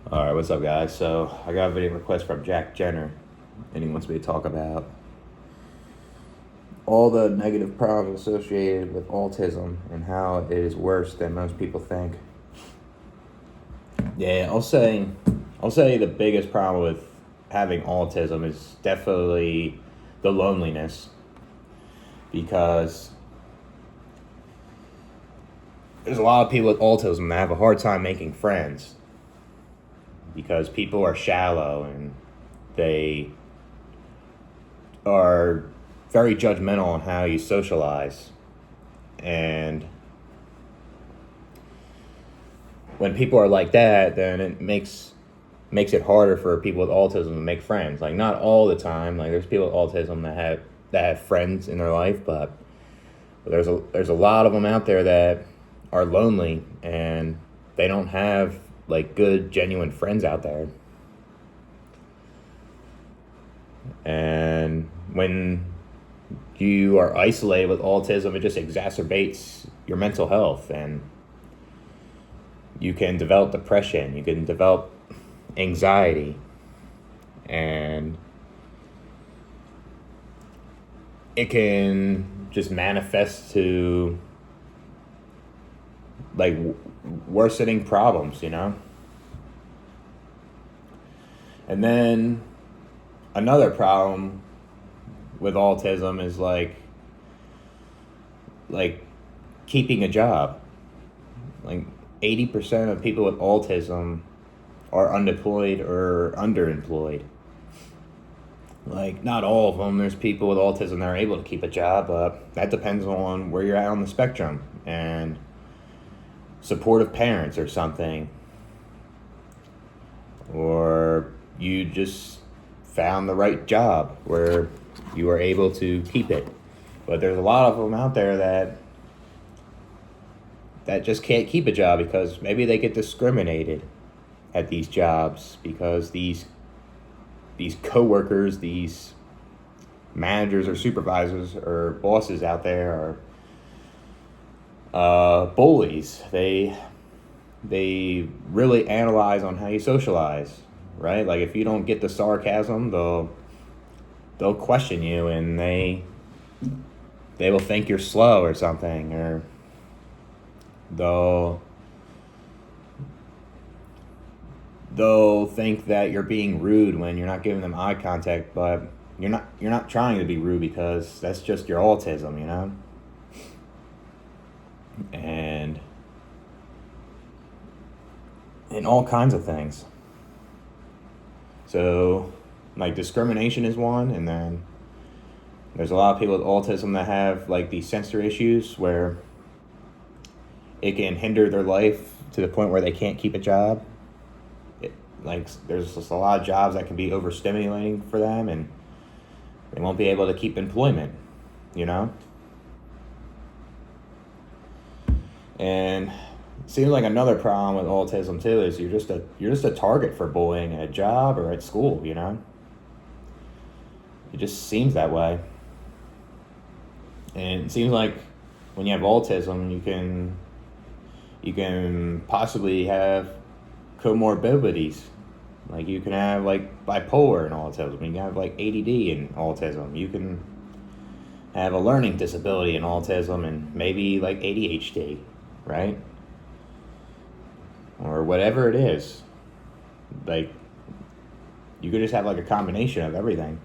Alright, what's up, guys? So, I got a video request from Jack Jenner, and he wants me to talk about all the negative problems associated with autism and how it is worse than most people think. Yeah, I'll say the biggest problem with having autism is definitely the loneliness, because there's a lot of people with autism that have a hard time making friends because people are shallow and they are very judgmental on how you socialize. And when people are like that, then it makes it harder for people with autism to make friends. Like, not all the time. Like, there's people with autism that have friends in their life, but there's a lot of them out there that are lonely and they don't have like good genuine friends out there. And when you are isolated with autism, it just exacerbates your mental health, and you can develop depression, you can develop anxiety, and it can just manifest to like worsening problems, And then another problem with autism is like keeping a job. Like 80% of people with autism are unemployed or underemployed. Like, not all of them. There's people with autism that are able to keep a job. That depends on where you're at on the spectrum and supportive parents or something. Or you just found the right job where you are able to keep it. But there's a lot of them out there that just can't keep a job because maybe they get discriminated at these jobs because these coworkers, these managers or supervisors or bosses out there are bullies. They really analyze on how you socialize, right? Like, if you don't get the sarcasm, they'll question you, and they will think you're slow or something, or they'll think that you're being rude when you're not giving them eye contact, but you're not trying to be rude because that's just your autism, and all kinds of things. So, like, discrimination is one, and then there's a lot of people with autism that have like these sensory issues where it can hinder their life to the point where they can't keep a job. Like, there's just a lot of jobs that can be overstimulating for them, and they won't be able to keep employment, And it seems like another problem with autism too is you're just a target for bullying at a job or at school, It just seems that way. And it seems like when you have autism, you can possibly have comorbidities. Like, you can have like bipolar in autism. You can have like ADD in autism. You can have a learning disability in autism, and maybe like ADHD, right? Or whatever it is. Like, you could just have like a combination of everything,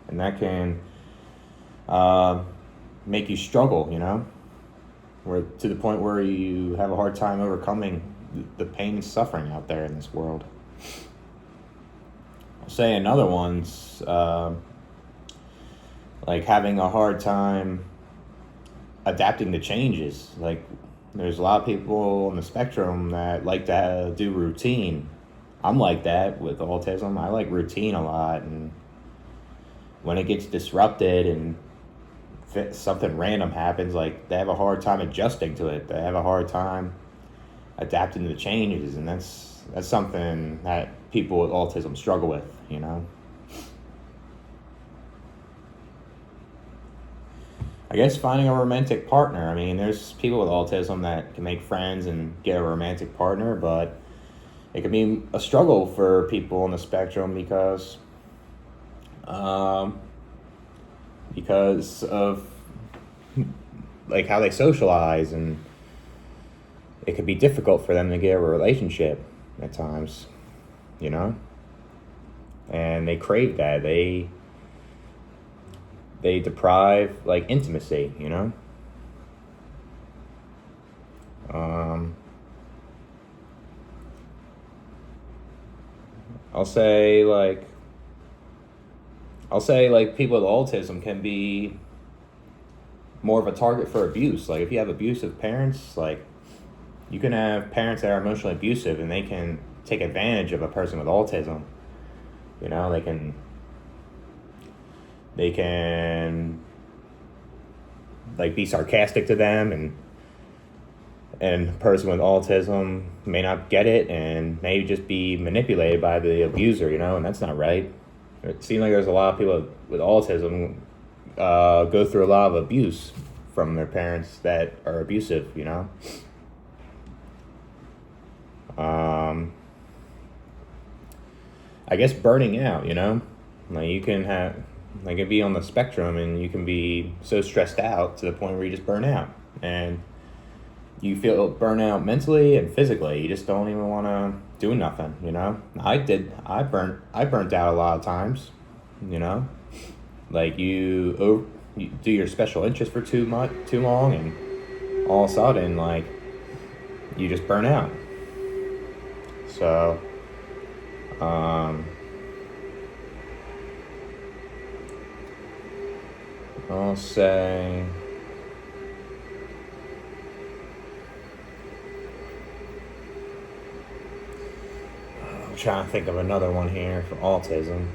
and that can make you struggle, where to the point where you have a hard time overcoming the pain and suffering out there in this world. I'll say another one's like having a hard time adapting to changes. Like, there's a lot of people on the spectrum that like to do routine. I'm like that with autism. I like routine a lot, and when it gets disrupted and something random happens, like, they have a hard time adjusting to it. They have a hard time adapting to the changes, and that's something that people with autism struggle with, I guess finding a romantic partner. I mean, there's people with autism that can make friends and get a romantic partner, but it can be a struggle for people on the spectrum um, because of like how they socialize, and it could be difficult for them to get a relationship at times, you know, and they crave that. They deprive like intimacy, you know. Um, I'll say like people with autism can be more of a target for abuse. Like if you have abusive parents, like you can have parents that are emotionally abusive and they can take advantage of a person with autism. You know, they can like be sarcastic to them, and a person with autism may not get it and may just be manipulated by the abuser, you know, and that's not right. It seems like there's a lot of people with autism go through a lot of abuse from their parents that are abusive, you know. I guess burning out, you know, like you can have, like it be on the spectrum, and you can be so stressed out to the point where you just burn out, and you feel burnout mentally and physically. You just don't even want to do nothing, you know. I burnt out a lot of times, you know. Like you do your special interest for too long, and all of a sudden, like, you just burn out. So, I'll say, I'm trying to think of another one here for autism.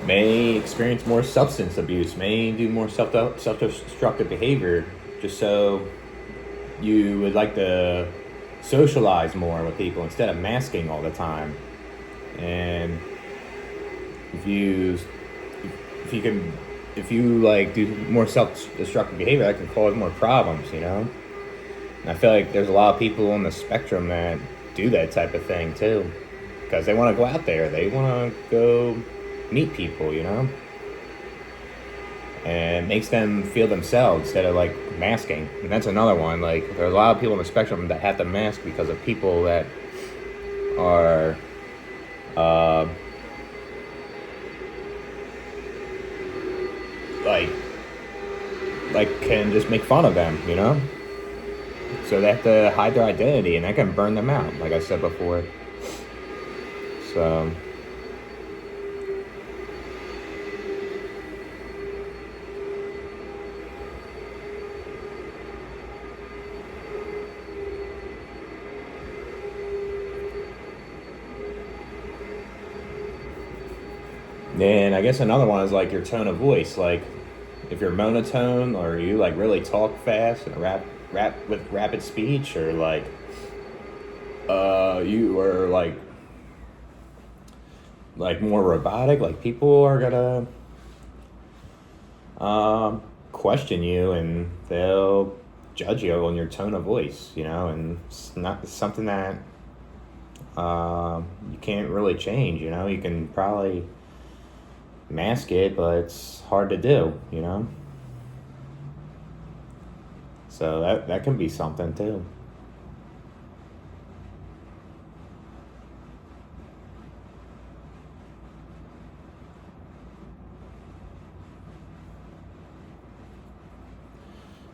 May experience more substance abuse, may do more self-destructive behavior, just so you would like to socialize more with people instead of masking all the time. And if you like do more self-destructive behavior, that can cause more problems, you know. And I feel like there's a lot of people on the spectrum that do that type of thing too, because they want to go out there, they want to go meet people, you know, and it makes them feel themselves instead of like masking. And that's another one. Like there are a lot of people on the spectrum that have to mask because of people that are like can just make fun of them, you know. So they have to hide their identity, and that can burn them out, like I said before. So then I guess another one is like your tone of voice. Like if you're monotone, or you like really talk fast and rap with rapid speech, or like you are like more robotic, like people are gonna question you, and they'll judge you on your tone of voice, you know. And it's something that you can't really change, you know. You can probably mask it, but it's hard to do, you know. So that can be something too.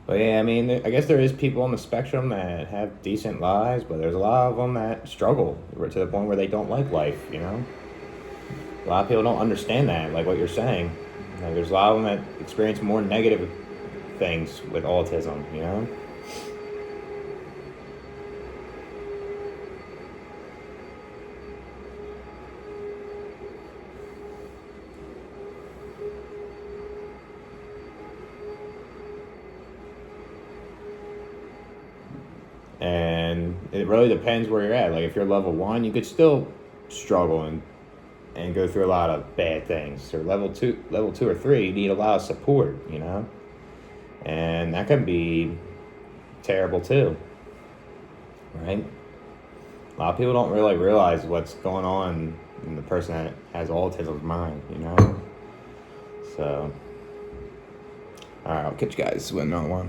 But yeah, I mean, I guess there is people on the spectrum that have decent lives, but there's a lot of them that struggle to the point where they don't like life, you know. A lot of people don't understand that, like what you're saying. Like, there's a lot of them that experience more negative things with autism, you know. And it really depends where you're at. Like if you're level 1, you could still struggle and go through a lot of bad things. Or level two or 3, you need a lot of support, you know? And that can be terrible too, right? A lot of people don't really realize what's going on in the person that has autism's mind, you know? So, all right, I'll catch you guys with another one.